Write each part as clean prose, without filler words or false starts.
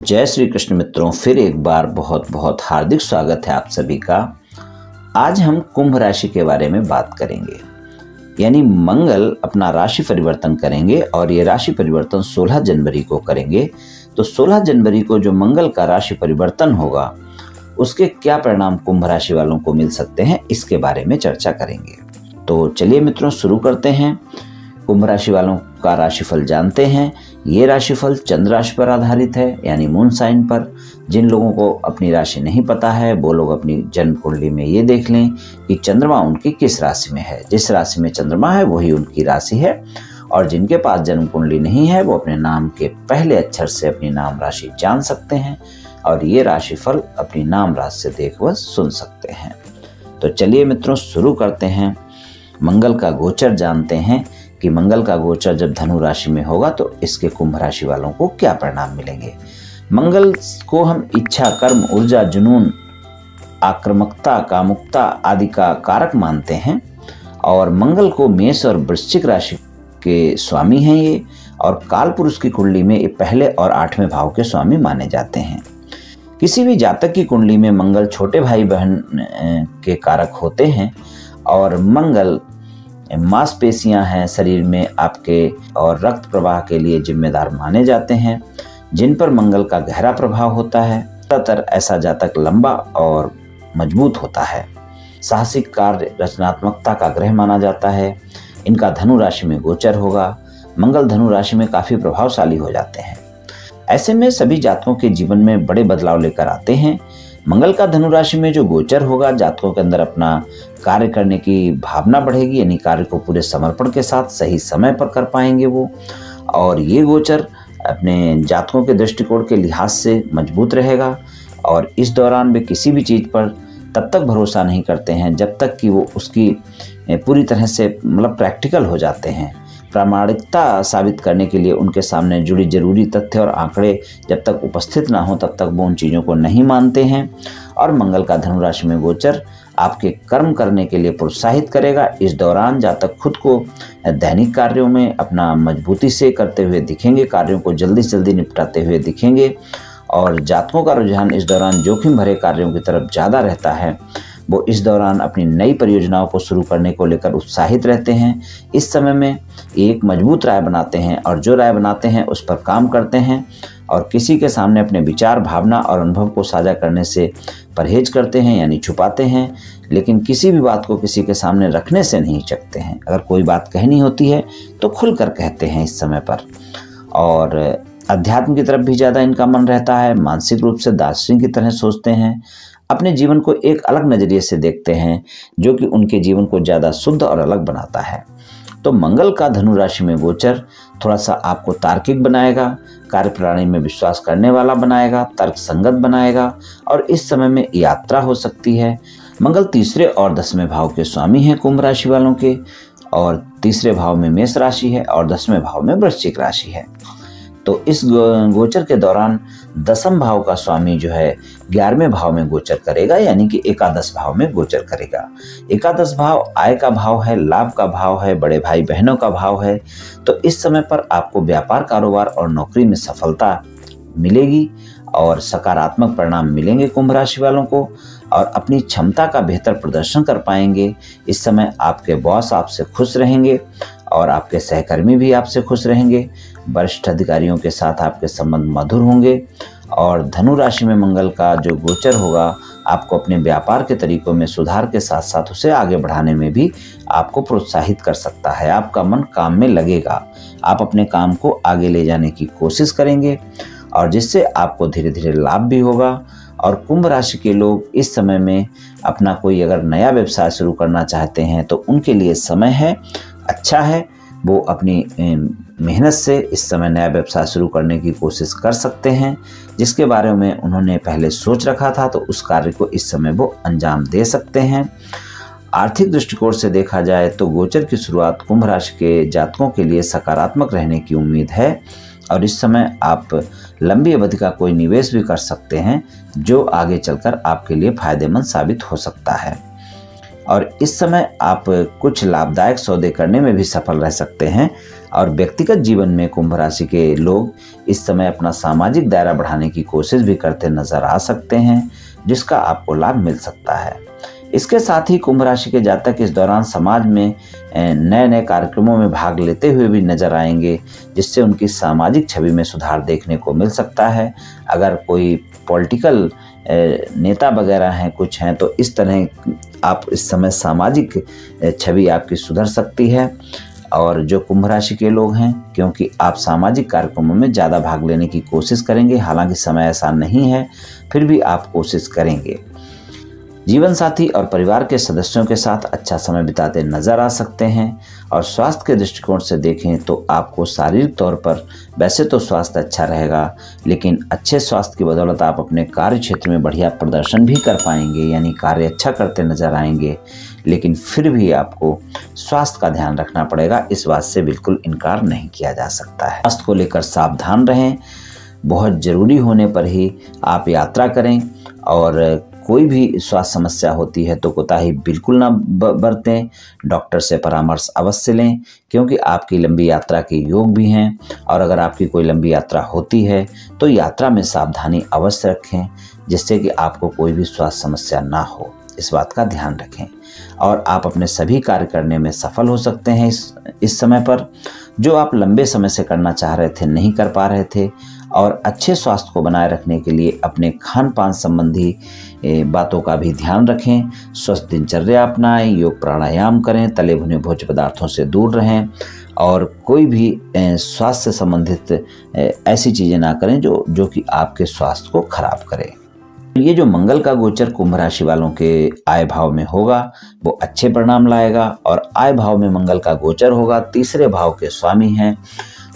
जय श्री कृष्ण मित्रों, फिर एक बार बहुत बहुत हार्दिक स्वागत है आप सभी का। आज हम कुंभ राशि के बारे में बात करेंगे। यानी मंगल अपना राशि परिवर्तन करेंगे और ये राशि परिवर्तन 16 जनवरी को करेंगे। तो 16 जनवरी को जो मंगल का राशि परिवर्तन होगा उसके क्या परिणाम कुंभ राशि वालों को मिल सकते हैं, इसके बारे में चर्चा करेंगे। तो चलिए मित्रों, शुरू करते हैं। कुंभ राशि वालों का राशिफल जानते हैं। ये राशिफल चंद्र राशि पर आधारित है, यानी मून साइन पर। जिन लोगों को अपनी राशि नहीं पता है वो लोग अपनी जन्म कुंडली में ये देख लें कि चंद्रमा उनकी किस राशि में है। जिस राशि में चंद्रमा है वही उनकी राशि है। और जिनके पास जन्म कुंडली नहीं है वो अपने नाम के पहले अक्षर से अपनी नाम राशि जान सकते हैं और ये राशिफल अपनी नाम राशि से देख व सुन सकते हैं। तो चलिए मित्रों, शुरू करते हैं। मंगल का गोचर जानते हैं कि मंगल का गोचर जब धनु राशि में होगा तो इसके कुंभ राशि वालों को क्या परिणाम मिलेंगे। मंगल को हम इच्छा, कर्म, ऊर्जा, जुनून, आक्रामकता, कामुकता आदि का कारक मानते हैं। और मंगल को मेष और वृश्चिक राशि के स्वामी हैं ये, और काल पुरुष की कुंडली में ये पहले और 8वें भाव के स्वामी माने जाते हैं। किसी भी जातक की कुंडली में मंगल छोटे भाई बहन के कारक होते हैं। और मंगल मांसपेशियां हैं शरीर में आपके और रक्त प्रवाह के लिए जिम्मेदार माने जाते हैं, जिन पर मंगल का गहरा प्रभाव होता है। ज्यादातर ऐसा जातक लंबा और मजबूत होता है। साहसिक कार्य, रचनात्मकता का ग्रह माना जाता है। इनका धनु राशि में गोचर होगा। मंगल धनु राशि में काफी प्रभावशाली हो जाते हैं। ऐसे में सभी जातकों के जीवन में बड़े बदलाव लेकर आते हैं। मंगल का धनु राशि में जो गोचर होगा, जातकों के अंदर अपना कार्य करने की भावना बढ़ेगी, यानी कार्य को पूरे समर्पण के साथ सही समय पर कर पाएंगे वो। और ये गोचर अपने जातकों के दृष्टिकोण के लिहाज से मजबूत रहेगा। और इस दौरान वे किसी भी चीज़ पर तब तक भरोसा नहीं करते हैं जब तक कि वो उसकी पूरी तरह से प्रैक्टिकल हो जाते हैं। प्रामाणिकता साबित करने के लिए उनके सामने जुड़ी जरूरी तथ्य और आंकड़े जब तक उपस्थित ना हो तब तक वो उन चीज़ों को नहीं मानते हैं। और मंगल का धनु राशि में गोचर आपके कर्म करने के लिए प्रोत्साहित करेगा। इस दौरान जातक खुद को दैनिक कार्यों में अपना मजबूती से करते हुए दिखेंगे, कार्यों को जल्दी से जल्दी निपटाते हुए दिखेंगे। और जातकों का रुझान इस दौरान जोखिम भरे कार्यों की तरफ ज़्यादा रहता है। वो इस दौरान अपनी नई परियोजनाओं को शुरू करने को लेकर उत्साहित रहते हैं। इस समय में एक मजबूत राय बनाते हैं और जो राय बनाते हैं उस पर काम करते हैं। और किसी के सामने अपने विचार, भावना और अनुभव को साझा करने से परहेज करते हैं, यानी छुपाते हैं। लेकिन किसी भी बात को किसी के सामने रखने से नहीं हिचकते हैं। अगर कोई बात कहनी होती है तो खुलकर कहते हैं इस समय पर। और अध्यात्म की तरफ भी ज़्यादा इनका मन रहता है। मानसिक रूप से दार्शनिक की तरह सोचते हैं। अपने जीवन को एक अलग नज़रिए से देखते हैं जो कि उनके जीवन को ज़्यादा शुद्ध और अलग बनाता है। तो मंगल का धनु राशि में गोचर थोड़ा सा आपको तार्किक बनाएगा, कार्यप्रणाली में विश्वास करने वाला बनाएगा, तर्क संगत बनाएगा। और इस समय में यात्रा हो सकती है। मंगल तीसरे और 10वें भाव के स्वामी हैं कुंभ राशि वालों के। और तीसरे भाव में मेष राशि है और 10वें भाव में वृश्चिक राशि है। तो इस गोचर के दौरान 10वें भाव का स्वामी जो है 11वें भाव में गोचर करेगा, यानी कि एकादश भाव में गोचर करेगा। एकादश भाव आय का भाव है, लाभ का भाव है, बड़े भाई बहनों का भाव है। तो इस समय पर आपको व्यापार, कारोबार और नौकरी में सफलता मिलेगी और सकारात्मक परिणाम मिलेंगे कुंभ राशि वालों को। और अपनी क्षमता का बेहतर प्रदर्शन कर पाएंगे। इस समय आपके बॉस आपसे खुश रहेंगे और आपके सहकर्मी भी आपसे खुश रहेंगे। वरिष्ठ अधिकारियों के साथ आपके संबंध मधुर होंगे। और धनु राशि में मंगल का जो गोचर होगा आपको अपने व्यापार के तरीकों में सुधार के साथ साथ उसे आगे बढ़ाने में भी आपको प्रोत्साहित कर सकता है। आपका मन काम में लगेगा, आप अपने काम को आगे ले जाने की कोशिश करेंगे और जिससे आपको धीरे धीरे लाभ भी होगा। और कुंभ राशि के लोग इस समय में अपना कोई अगर नया व्यवसाय शुरू करना चाहते हैं तो उनके लिए समय है, अच्छा है। वो अपनी मेहनत से इस समय नया व्यवसाय शुरू करने की कोशिश कर सकते हैं। जिसके बारे में उन्होंने पहले सोच रखा था तो उस कार्य को इस समय वो अंजाम दे सकते हैं। आर्थिक दृष्टिकोण से देखा जाए तो गोचर की शुरुआत कुंभ राशि के जातकों के लिए सकारात्मक रहने की उम्मीद है। और इस समय आप लंबी अवधि का कोई निवेश भी कर सकते हैं जो आगे चलकर आपके लिए फायदेमंद साबित हो सकता है। और इस समय आप कुछ लाभदायक सौदे करने में भी सफल रह सकते हैं और व्यक्तिगत जीवन में कुंभ राशि के लोग इस समय अपना सामाजिक दायरा बढ़ाने की कोशिश भी करते नजर आ सकते हैं, जिसका आपको लाभ मिल सकता है। इसके साथ ही कुंभ राशि के जातक इस दौरान समाज में नए नए कार्यक्रमों में भाग लेते हुए भी नजर आएंगे, जिससे उनकी सामाजिक छवि में सुधार देखने को मिल सकता है। अगर कोई पॉलिटिकल नेता वगैरह हैं, कुछ हैं, तो इस तरह आप इस समय सामाजिक छवि आपकी सुधर सकती है। और जो कुंभ राशि के लोग हैं, क्योंकि आप सामाजिक कार्यक्रमों में ज़्यादा भाग लेने की कोशिश करेंगे, हालांकि समय ऐसा नहीं है, फिर भी आप कोशिश करेंगे। जीवन साथी और परिवार के सदस्यों के साथ अच्छा समय बिताते नजर आ सकते हैं। और स्वास्थ्य के दृष्टिकोण से देखें तो आपको शारीरिक तौर पर वैसे तो स्वास्थ्य अच्छा रहेगा, लेकिन अच्छे स्वास्थ्य की बदौलत आप अपने कार्य क्षेत्र में बढ़िया प्रदर्शन भी कर पाएंगे, यानी कार्य अच्छा करते नजर आएंगे। लेकिन फिर भी आपको स्वास्थ्य का ध्यान रखना पड़ेगा, इस बात से बिल्कुल इनकार नहीं किया जा सकता है। स्वास्थ्य को लेकर सावधान रहें, बहुत जरूरी होने पर ही आप यात्रा करें। और कोई भी स्वास्थ्य समस्या होती है तो कोताही बिल्कुल ना बरतें, डॉक्टर से परामर्श अवश्य लें, क्योंकि आपकी लंबी यात्रा के योग भी हैं। और अगर आपकी कोई लंबी यात्रा होती है तो यात्रा में सावधानी अवश्य रखें, जिससे कि आपको कोई भी स्वास्थ्य समस्या ना हो, इस बात का ध्यान रखें। और आप अपने सभी कार्य करने में सफल हो सकते हैं इस समय पर, जो आप लंबे समय से करना चाह रहे थे, नहीं कर पा रहे थे। और अच्छे स्वास्थ्य को बनाए रखने के लिए अपने खान पान संबंधी बातों का भी ध्यान रखें, स्वस्थ दिनचर्या अपनाएं, योग प्राणायाम करें, तले भुने भोज्य पदार्थों से दूर रहें और कोई भी स्वास्थ्य से संबंधित ऐसी चीज़ें ना करें जो कि आपके स्वास्थ्य को खराब करे। ये जो मंगल का गोचर कुंभ राशि वालों के आय भाव में होगा वो अच्छे परिणाम लाएगा। और आय भाव में मंगल का गोचर होगा, तीसरे भाव के स्वामी हैं,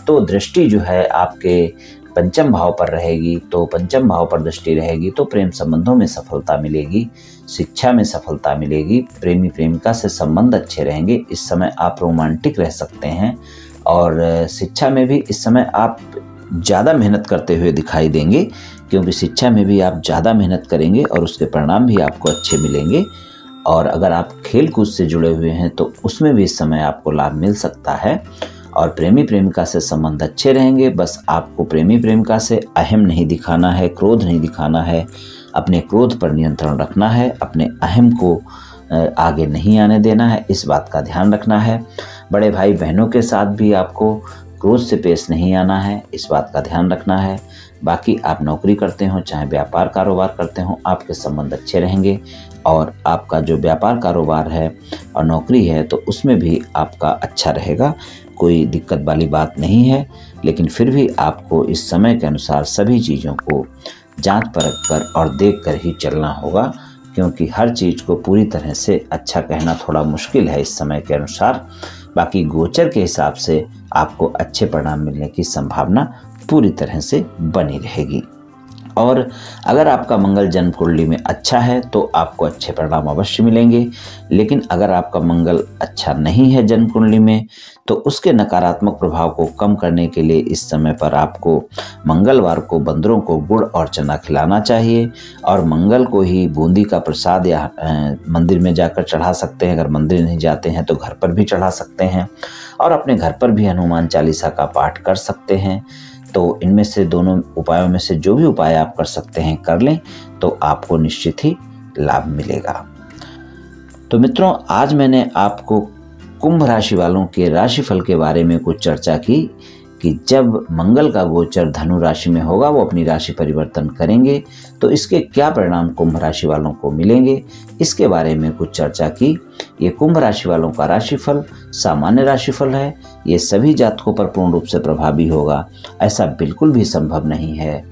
तो दृष्टि जो है आपके पंचम भाव पर रहेगी। तो पंचम भाव पर दृष्टि रहेगी तो प्रेम संबंधों में सफलता मिलेगी, शिक्षा में सफलता मिलेगी, प्रेमी प्रेमिका से संबंध अच्छे रहेंगे। इस समय आप रोमांटिक रह सकते हैं और शिक्षा में भी इस समय आप ज़्यादा मेहनत करते हुए दिखाई देंगे, क्योंकि शिक्षा में भी आप ज़्यादा मेहनत करेंगे और उसके परिणाम भी आपको अच्छे मिलेंगे। और अगर आप खेल कूद से जुड़े हुए हैं तो उसमें भी इस समय आपको लाभ मिल सकता है। और प्रेमी प्रेमिका से संबंध अच्छे रहेंगे। बस आपको प्रेमी प्रेमिका से अहम नहीं दिखाना है, क्रोध नहीं दिखाना है, अपने क्रोध पर नियंत्रण रखना है, अपने अहम को आगे नहीं आने देना है, इस बात का ध्यान रखना है। बड़े भाई बहनों के साथ भी आपको क्रोध से पेश नहीं आना है, इस बात का ध्यान रखना है। बाकी आप नौकरी करते हो चाहे व्यापार कारोबार करते हो, आपके संबंध अच्छे रहेंगे। और आपका जो व्यापार कारोबार है और नौकरी है तो उसमें भी आपका अच्छा रहेगा, कोई दिक्कत वाली बात नहीं है। लेकिन फिर भी आपको इस समय के अनुसार सभी चीज़ों को जांच परख कर और देख कर ही चलना होगा, क्योंकि हर चीज़ को पूरी तरह से अच्छा कहना थोड़ा मुश्किल है इस समय के अनुसार। बाकी गोचर के हिसाब से आपको अच्छे परिणाम मिलने की संभावना पूरी तरह से बनी रहेगी। और अगर आपका मंगल जन्म कुंडली में अच्छा है तो आपको अच्छे परिणाम अवश्य मिलेंगे। लेकिन अगर आपका मंगल अच्छा नहीं है जन्म कुंडली में, तो उसके नकारात्मक प्रभाव को कम करने के लिए इस समय पर आपको मंगलवार को बंदरों को गुड़ और चना खिलाना चाहिए। और मंगल को ही बूंदी का प्रसाद या मंदिर में जाकर चढ़ा सकते हैं। अगर मंदिर नहीं जाते हैं तो घर पर भी चढ़ा सकते हैं और अपने घर पर भी हनुमान चालीसा का पाठ कर सकते हैं। तो इनमें से दोनों उपायों में से जो भी उपाय आप कर सकते हैं कर लें, तो आपको निश्चित ही लाभ मिलेगा। तो मित्रों, आज मैंने आपको कुंभ राशि वालों के राशिफल के बारे में कुछ चर्चा की कि जब मंगल का गोचर धनु राशि में होगा, वो अपनी राशि परिवर्तन करेंगे तो इसके क्या परिणाम कुंभ राशि वालों को मिलेंगे, इसके बारे में कुछ चर्चा की। ये कुंभ राशि वालों का राशिफल सामान्य राशिफल है, ये सभी जातकों पर पूर्ण रूप से प्रभावी होगा ऐसा बिल्कुल भी संभव नहीं है,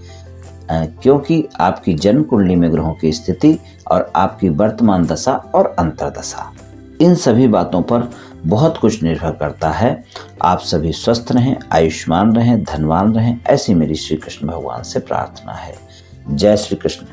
क्योंकि आपकी जन्म कुंडली में ग्रहों की स्थिति और आपकी वर्तमान दशा और अंतर्दशा, इन सभी बातों पर बहुत कुछ निर्भर करता है। आप सभी स्वस्थ रहें, आयुष्मान रहें, धनवान रहें, ऐसी मेरी श्री कृष्ण भगवान से प्रार्थना है। जय श्री कृष्ण।